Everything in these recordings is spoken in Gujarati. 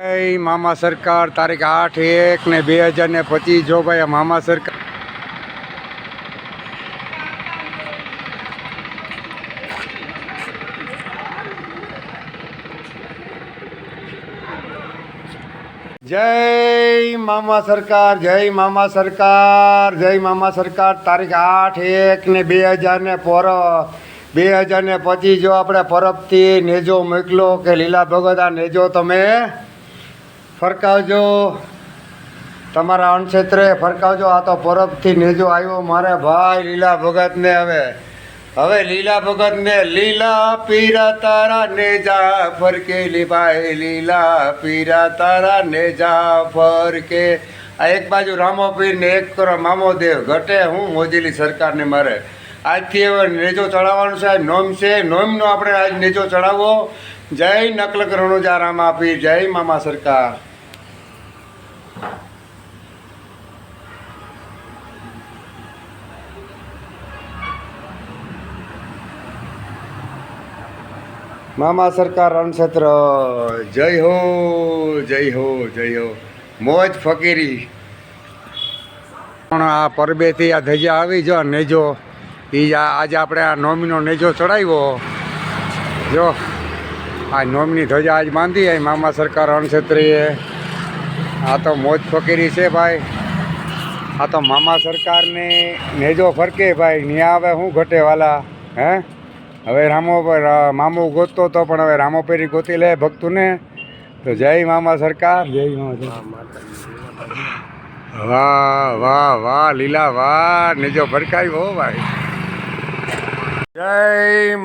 જય મામા સરકાર તારીખ 8/1/2025 જો ભાઈ આ મામા સરકાર જય મામા સરકાર જય મામા સરકાર જય મામા સરકાર તારીખ 8/1/2025 જો આપણે પરબથી નેજો મોકલો કે લીલા ભગત આ નેજો તમે ફરકાવજો તમારા અણક્ષેત્રે ફરકાવજો. આ તો પરબથી નેજો આવ્યો મારે ભાઈ લીલા ભગતને. હવે લીલા ભગતને લીલા પીરા તારા નેજા ફરકે ભાઈ લીલા પીરા તારા નેજા ફરકે. આ એક બાજુ રામો પીર ને એક કરો મામો દેવ ઘટે હું મોજીલી સરકારને મારે આજથી હવે નેજો ચડાવવાનું છે. નોમ છે નોમનો આપણે આજ નેજો ચડાવો. જય નકલક રણુજા રામા પીર જય મામા સરકાર. મામા સરકાર રણક્ષેત્ર જય હો જય હો જય હો મોજ ફકીરી. પણ આ પરબેથી આ ધજા આવી જો નેજો એ આજે આપણે આ નોમીનો નેજો ચડાવ્યો. જો આ નોમની ધજા આજ બાંધી આવી મામા સરકાર રણક્ષેત્રીએ. આ તો મોજ ફકીરી છે ભાઈ. આ તો મામા સરકારને નેજો ફરકે ભાઈ ન્યા આવે શું ઘટે વાલા હે. હવે મામો ગોતતો હતો પણ હવે રામો પેરી ગોતી લે ભક્તુને. તો જય મામા સરકાર જય મામા. વાહ વાહ વાહ લીલા વાહ નેજો ફરકાવ્યો હો ભાઈ. જય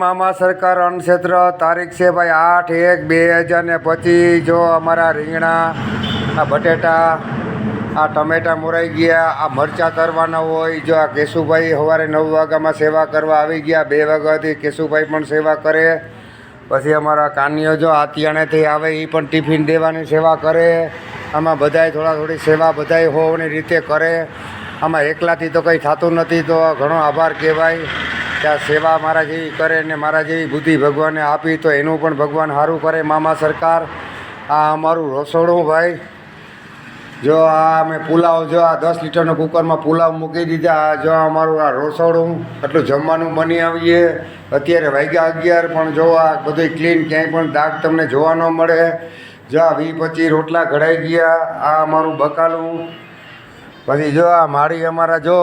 મામા સરકાર અણક્ષેત્ર તારીખ છે ભાઈ 8/1/2025 જો અમારા રીંગણા આ બટેટા આ ટમેટા મોરાઈ ગયા. આ મરચાં તરવાના હોય. જો આ કેશુભાઈ સવારે 9 વાગ્યામાં સેવા કરવા આવી ગયા. 2 વાગ્યાથી કેશુભાઈ પણ સેવા કરે. પછી અમારા કાનીઓ જો આતિયાણેથી આવે એ પણ ટિફિન દેવાની સેવા કરે. આમાં બધાય થોડી સેવા બધાય હોવાની રીતે કરે. આમાં એકલાથી તો કંઈ થતું નથી. તો ઘણો આભાર કહેવાય કે આ સેવા મારા જેવી કરે ને મારા જેવી બુદ્ધિ ભગવાને આપી તો એનું પણ ભગવાન સારું કરે મામા સરકાર. આ અમારું રસોડું ભાઈ. જો આ અમે પુલાવ જો આ 10 લીટરનો કુકરમાં પુલાવ મૂકી દીધા. જો અમારું આ રસોડું એટલું જમવાનું બની આવીએ. અત્યારે વાગ્યા 11 પણ જો આ બધું ક્લીન ક્યાંય પણ દાગ તમને જોવા ન મળે. જો આ 20-25 રોટલા ઘડાઈ ગયા. આ અમારું બકાલું. પછી જો આ માળી અમારા જો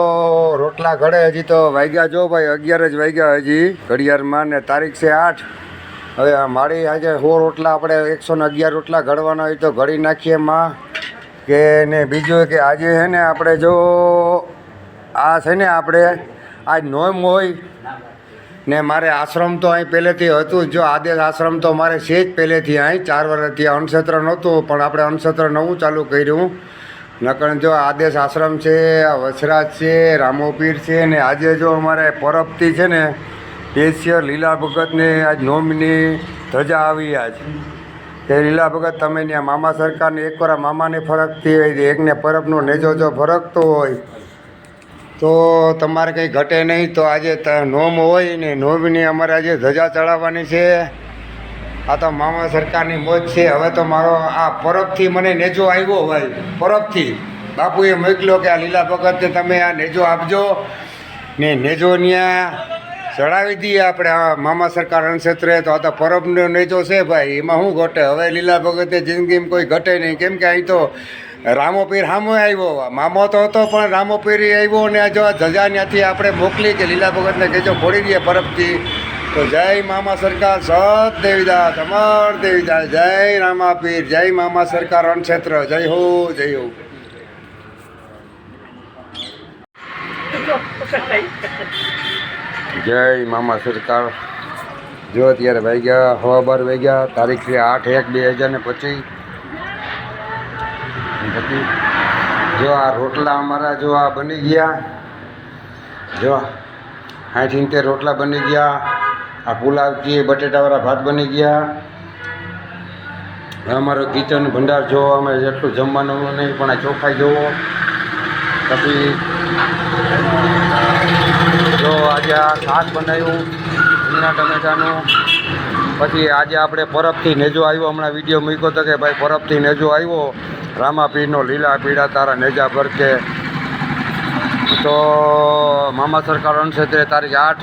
રોટલા ઘડે. હજી તો વાગ્યા જો ભાઈ 11 જ વાગ્યા હજી ઘડિયાળમાં ને તારીખ છે 8. હવે આ માળી આજે 100 રોટલા આપણે 111 રોટલા ઘડવાના હોય તો ઘડી નાખીએ માં કે. ને બીજું કે આજે છે ને આપણે જો આ છે ને આપણે આજ નોમ હોય ને મારે આશ્રમ તો અહીં પહેલેથી હતું જ. જો આદેશ આશ્રમ તો મારે છે જ પહેલેથી અહીં 4 વર્ષથી અણક્ષેત્ર નહોતું પણ આપણે અણક્ષેત્ર નવું ચાલુ કર્યું. નકર જો આદેશ આશ્રમ છે આ વસરાજ છે રામોપીર છે ને આજે જો અમારે પરબથી છે ને સ્પેશિયલ લીલા ભગતને આજ નોમની ધજા આવી. આજ એ લીલા ભગત તમે ત્યાં મામા સરકારને એકવાર મામાને ફરકતી હોય એકને પરબનો નેજો જો ફરકતો હોય તો તમારે કંઈ ઘટે નહીં. તો આજે નોમ હોય ને નોમની અમારે આજે ધજા ચડાવવાની છે. આ તો મામા સરકારની મોજ છે. હવે તો મારો આ પરબથી મને નેજો આવ્યો ભાઈ. પરબથી બાપુએ મોકલ્યો કે આ લીલા ભગતને તમે આ નેજો આપજો ને નેજો ત્યાં ચડાવી દઈએ આપણે આ મામા સરકાર અણક્ષેત્રે. તો આ તો પરબનો નેજો છે ભાઈ એમાં શું ઘટે. હવે લીલા ભગતે જિંદગીમાં કોઈ ઘટે નહીં કેમ કે અહીં તો રામો પીર સામો આવ્યો. મામો તો હતો પણ રામો પીર આવ્યો ને જો ધજા ત્યાંથી આપણે મોકલી કે લીલા ભગતને કહેજો ફોડી દઈએ પરબથી. તો જય મામા સરકાર સત દેવીદાસ અમર દેવીદાસ જય રામા પીર જય મામા સરકાર અણક્ષેત્ર જય હો જય હો. જય મામા સરકાર. જો અત્યારે વાગ્યા 12:15 વાગ્યા. તારીખ છે 8/1/2025. જો આ રોટલા અમારા જો આ બની ગયા. જો 60-70 રોટલા બની ગયા. આ પુલાવ છે બટેટાવાળા ભાત બની ગયા. અમારો કિચન ભંડાર જો અમે જેટલું જમવાનું નહીં પણ આ ચોખાઈ જોવો. પછી જો આજે આ શાક બનાવ્યું રીંગણા ટમેટાનું પછી આજે આપણે પરબથી નેજો આવ્યો, હમણાં વિડીયો મૂક્યો હતો કે ભાઈ પરબથી નેજો આવ્યો, રામાપીરનો લીલા પીળા તારા નેજા ભરકે. તો મામા સરકાર અણક્ષેત્રે તારીખ 8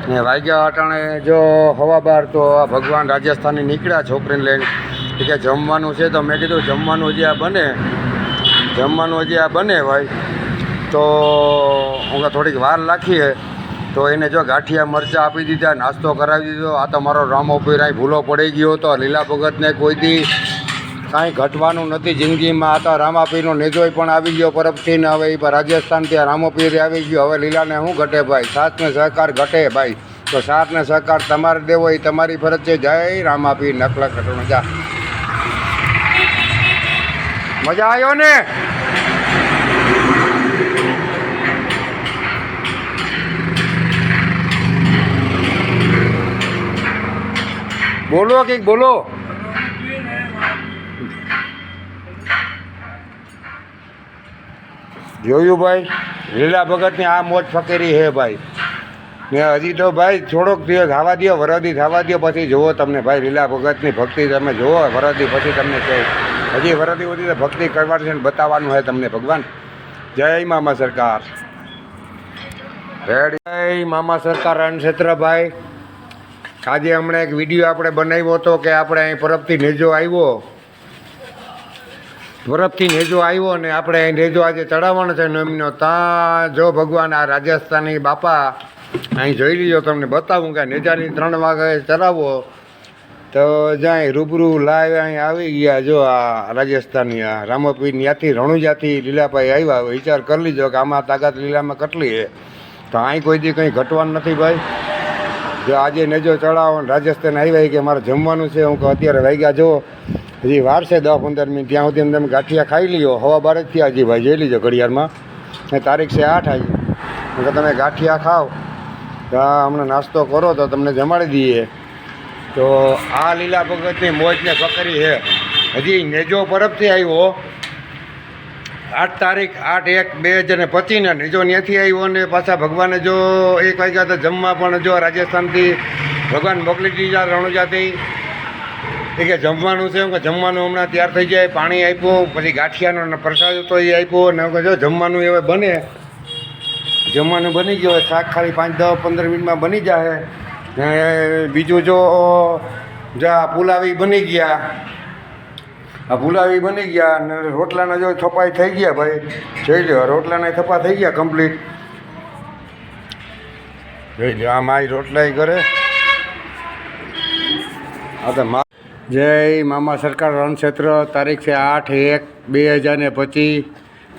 ને વાગ્યા અટાણે જો હવા બાર, તો આ ભગવાન રાજસ્થાની નીકળ્યા છોકરીને લઈને કે જમવાનું છે. તો મેં કીધું જમવાનું હજી આ બને ભાઈ, તો હું થોડીક વાર રાખીએ. તો એને જો ગાંઠિયા મરચાં આપી દીધા, નાસ્તો કરાવી દીધો. આ તો મારો રામોપીર અહીં ભૂલો પડી ગયો હતો. લીલા ભગતને કોઈ દી કાંઈ ઘટવાનું નથી જિંદગીમાં. આ તો રામાપીરનો નેજોય પણ આવી ગયો પરબથી ને હવે એ રાજસ્થાન ત્યાં રામોપીર આવી ગયો. હવે લીલાને શું ઘટે ભાઈ, સાથને સહકાર ઘટે ભાઈ. તો સાથ ને સહકાર તમારે દેવો એ તમારી ફરજ છે. જય રામાપીર. નકલા કટોણ જા, મજા આવ્યો ને? બોલો કંઈક બોલો. જોયું ભાઈ, લીલા ભગતની આ મોજ ફકીરી હે ભાઈ. ને હજી તો ભાઈ થોડોક દિવસ થવા દો, વરદી થવા દો, પછી જુઓ તમને ભાઈ લીલા ભગતની ભક્તિ તમે જુઓ. વરદી પછી તમને કહે હજી વરદી સુધી તો ભક્તિ કરવાની છે ને બતાવવાનું છે તમને ભગવાન. જય મામા સરકાર. જય મામા સરકાર અણક્ષેત્ર ભાઈ. આજે હમણાં એક વિડીયો આપણે બનાવ્યો હતો કે આપણે અહીં પરબથી નેજો આવ્યો ને આપણે અહીં નેજો આજે ચડાવવાનો છે નવમીનો. ત્યાં જો ભગવાન આ રાજસ્થાની બાપા અહીં જોઈ લીધો, તમને બતાવું કે નેજાની 3 વાગે ચડાવો. તો જ્યાં રૂબરૂ લાઈવ અહીં આવી ગયા. જો આ રાજસ્થાની આ રામોપીર ત્યાંથી રણુજાથી લીલાભાઈ આવ્યા. વિચાર કરી લીધો કે આમાં તાકાત લીલામાં કેટલી છે. તો અહીં કોઈ દી કંઈ ઘટવાનું નથી ભાઈ. જો આજે નેજો ચડાવો ને રાજસ્થાન આવ્યા કે મારે જમવાનું છે. હું કહું અત્યારે વાગ્યા જો હજી વાર છે 10-15 મિનિટ, ત્યાં સુધી તમે ગાંઠિયા ખાઈ લ્યો. હવા 12 થયા હજી ભાઈ, જોઈ લીધો ઘડિયાળમાં. ને તારીખ છે 8 આવી. તો તમે ગાંઠિયા ખાઓ તો હમણાં નાસ્તો કરો તો તમને જમાડી દઈએ. તો આ લીલા ભગતની મોજને પકડી છે. હજી નેજો પરબથી આવ્યો 8 તારીખ 8/1/2025 નેજો ત્યાંથી આવ્યો. ને પાછા ભગવાને જો 1 વાગ્યા તો જમવા પણ જો રાજસ્થાનથી ભગવાન મોકલી દીધા રણુજાથી. એ કે જમવાનું છે, કે જમવાનું હમણાં તૈયાર થઈ જાય. પાણી આપ્યું, પછી ગાંઠિયાનો પ્રસાદ હતો એ આપ્યો. ને જો જમવાનું હવે બને, જમવાનું બની ગયું. શાક ખાલી 5-10-15 મિનિટમાં બની જાય. ને બીજું જો પુલાવી બની ગયા, આ પુલાવી બની ગયા. અને રોટલાના જો થપાઈ થઈ ગયા ભાઈ, જોઈ લો રોટલાના થપા થઈ ગયા કમ્પ્લીટ. જોઈ લો આ મારી રોટલા કરે. હા તો જય મામા સરકાર રણક્ષેત્ર. તારીખ છે 8/1/2025.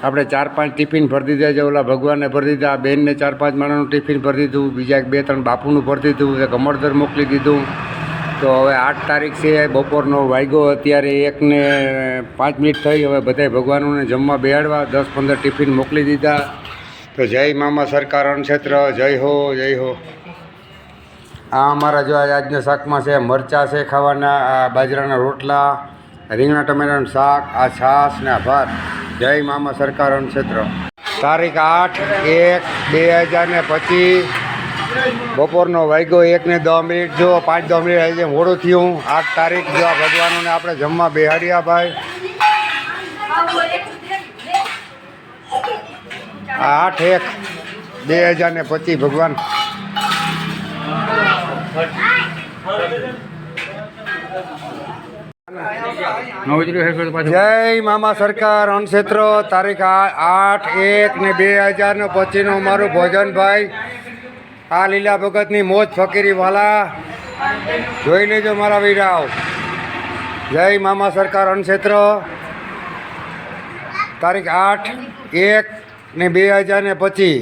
આપણે 4-5 ટિફિન ભરી દીધા છે. ઓલા ભગવાનને ભરી દીધા, આ બેનને 4-5 માણસનું ટિફિન ભરી દીધું, બીજા 2-3 બાપુનું ભરી દીધું, એક અમરદર મોકલી દીધું. તો હવે 8 તારીખ છે, બપોરનો વાગ્યો અત્યારે 1:05 થઈ. હવે બધાય ભગવાનોને જમવા બેહાડવા 10-15 ટિફિન મોકલી દીધા. તો જય મામા સરકાર અણક્ષેત્ર. જય હો, જય હો. આ અમારા જો આજના શાકમાં છે મરચાં છે ખાવાના, આ બાજરાના રોટલા, રીંગણા ટમેટાનું શાક, આ છાશ ને આ ભાત. જય મામા સરકાર અણક્ષેત્ર. તારીખ 8/1/2025 બપોરનો વાગ્યો 1:10 જો 5-10 મિનિટ આવી જાય મોડું થયું. 8 તારીખ જો આ ભગવાનોને આપણે જમવા બેહાડ્યા ભાઈ. 8/1/2025 ભગવાન. જય મામા સરકાર અણક્ષેત્ર. તારીખ 8/1/2025 અમારું ભોજન ભાઈ. આ લીલા ભગતની મોજ ફકીરી વાલા જોઈ લેજો મારા વીરાવ. જય મામા સરકાર અણક્ષેત્ર. તારીખ 8/1/2025.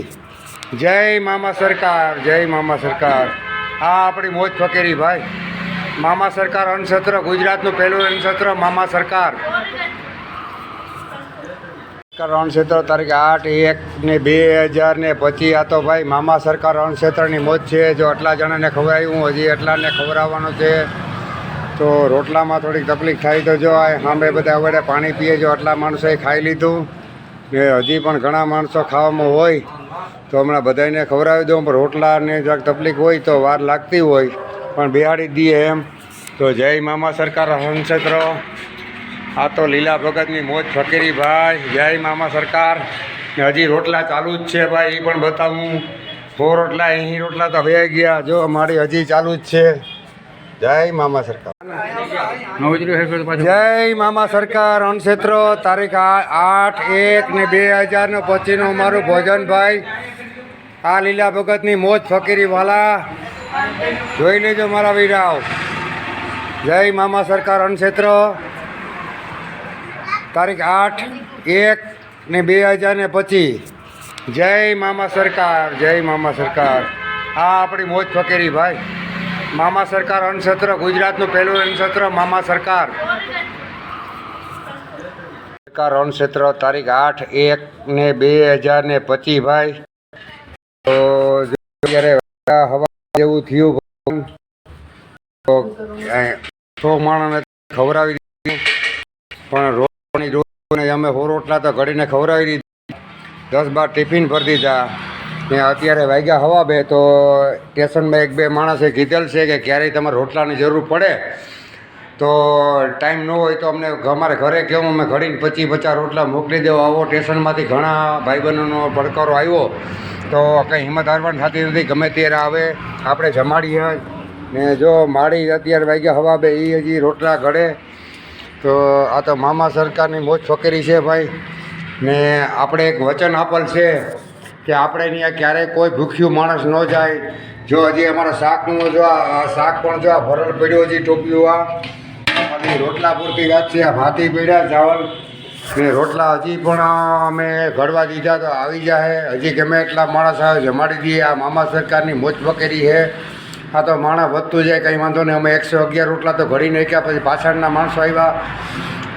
જય મામા સરકાર, જય મામા સરકાર. આ આપણી મોજ ફકીરી ભાઈ. મામા સરકાર અણક્ષેત્ર, ગુજરાતનું પહેલું અણક્ષેત્ર મામા સરકાર. અણક્ષેત્ર તારીખ 8/1/2025. આ તો ભાઈ મામા સરકાર અણક્ષેત્રની મોજ છે. જો આટલા જણાને ખવડાવ્યું, હજી એટલાને ખવડાવવાનું છે. તો રોટલામાં થોડીક તકલીફ થાય તો જો આ સામે બધા વડે પાણી પીએ. જો આટલા માણસોએ ખાઈ લીધું ને હજી પણ ઘણા માણસો ખાવામાં હોય તો હમણાં બધાને ખવડાવી દઉં. પણ રોટલાને જરાક તકલીફ હોય તો વાર લાગતી હોય પણ બેહાડી દઈએ એમ. તો જય મામા સરકાર હંસત્ર. આ તો લીલા ભગતની મોજ ફકીરી ભાઈ. જય મામા સરકાર. ને હજી રોટલા ચાલુ જ છે ભાઈ, એ પણ બતાવું. 4 રોટલા અહીં રોટલા તો વહી ગયા, જો અમારી હજી ચાલુ જ છે. જય મામા સરકાર. જય મામા સરકાર અણક્ષેત્ર. તારીખ 8/1/2025 અમારું ભોજન ભાઈ. આ લીલા ભગતની મોજ ફકીરી વાલા જોઈ લેજો મારા વીરાવ. જય મામા સરકાર અણક્ષેત્ર. તારીખ 8/1/2025. જય મામા સરકાર. જય મામા સરકાર. આ આપણી મોજ ફકીરી ભાઈ. મામા સરકાર અણક્ષેત્ર, ગુજરાતનું પહેલું અણક્ષેત્ર મામા સરકાર. સરકાર અણક્ષેત્ર તારીખ 8/1/2025 ભાઈ. તો અત્યારે હવા જેવું થયું, તો 100 માણસને ખવડાવી દીધી, પણ રોટલાની રોટને અમે 100 રોટલા તો ઘડીને ખવડાવી દીધી, 10-12 ટિફિન ભરી દીધા. ને અત્યારે વાગ્યા હવા 2, તો સ્ટેશનમાં 1-2 માણસે કીધેલ છે કે ક્યારેય તમારે રોટલાની જરૂર પડે તો ટાઈમ ન હોય તો અમને અમારે ઘરે કેવું અમે ઘડીને 25-50 રોટલા મોકલી દેવો. આવો સ્ટેશનમાંથી ઘણા ભાઈબંધોનો પડકારો આવ્યો, તો કંઈ હિંમત હારવાની થતી નથી, ગમે ત્યારે આવે આપણે જમાડીએ. ને જો માળી અત્યારે વાગ્યા હવા 2, એ હજી રોટલા ઘડે. તો આ તો મામા સરકારની મોજ ફકીરી છે ભાઈ. ને આપણે એક વચન આપેલ છે કે આપણે ત્યાં ક્યારેય કોઈ ભૂખ્યું માણસ ન જાય. જો હજી અમારા શાકનું જો આ શાક પણ જો આ ભરલ પડ્યો હજી ટોપિયો, આ રોટલા પૂરતી વાત છે. આ ભાતી પડ્યા ચાવલ ને રોટલા હજી પણ અમે ઘડવા દીધા, તો આવી જાય. હજી ગમે એટલા માણસ આવે જમાડી દઈએ. આ મામા સરકારની મોજ ફકીરી છે. આ તો માણસ વધતું જાય, કંઈ વાંધો નહીં. અમે 111 રોટલા તો ઘડી નાખ્યા, પછી પાછળના માણસો આવ્યા,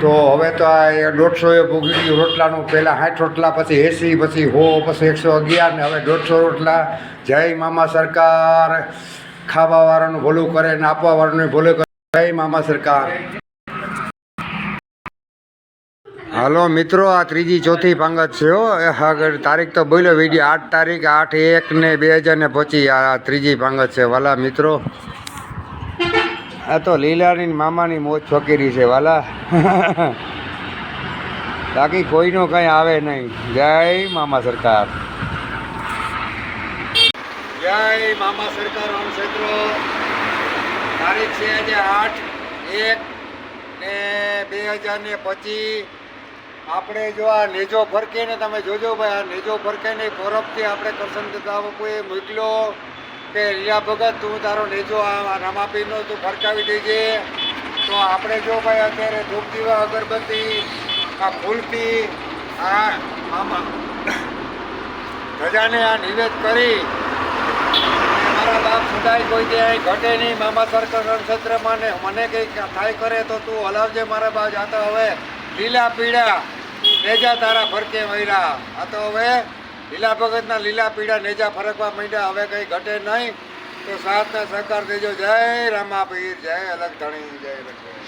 તો હવે તો આ 150 પૂગી ગયું રોટલાનું. પહેલાં 60 રોટલા, પછી 80, પછી 100, પછી 111 ને હવે 150 રોટલા. જય મામા સરકાર. ખાવાવાળાનું ભલું કરે ને આપવાવાળાનું ભલું કરે. જય મામા સરકાર. હાલો મિત્રો, આ 3જી-4થી પાંગત છે હો. આગળ તારીખ તો બોલ્યો વિડીયો 8 તારીખ 8/1/2025. આ 3જી પાંગત છે વાલા મિત્રો. આ તો લીલાની મામાની મોજ ફકીરી છે વાલા. બાકી કોઈનો કંઈ આવે નહીં. જય મામા સરકાર. જય મામા સરકાર અણક્ષેત્ર. તારીખ છે આજે 8/1/2025. આપણે જો આ નેજો ફરકે ને તમે જોજો ભાઈ, આ નેજો ફરકે ને પરબથી આપણે કરશન બાપુએ મોકલ્યો કે લીલા ભગત તું તારો નેજો આ રામાપીરનો તું ફરકાવી દેજે. તો આપણે જો ભાઈ અત્યારે ધૂપ દીવા અગરબત્તી આ ફૂલથી આ આમાં ધજાને આ નિવેદ કરી મારા બાપ સદાય કોઈ દે ઘટે નહીં. મામા સરકાર અણક્ષેત્રમાં ને મને કંઈક થાય કરે તો તું હલાવજે મારા બાપ. જાતા હવે લીલા પીળા નેજા તારા ફરકે મયરા. આ તો હવે લીલા ભગતના લીલા પીળા નેજા ફરકવા માંડ્યા. હવે કંઈ ઘટે નહીં, તો સાથને સહકાર દેજો. જય રામાપીર. જય અલગ ધણી. જય અલગ ધણી.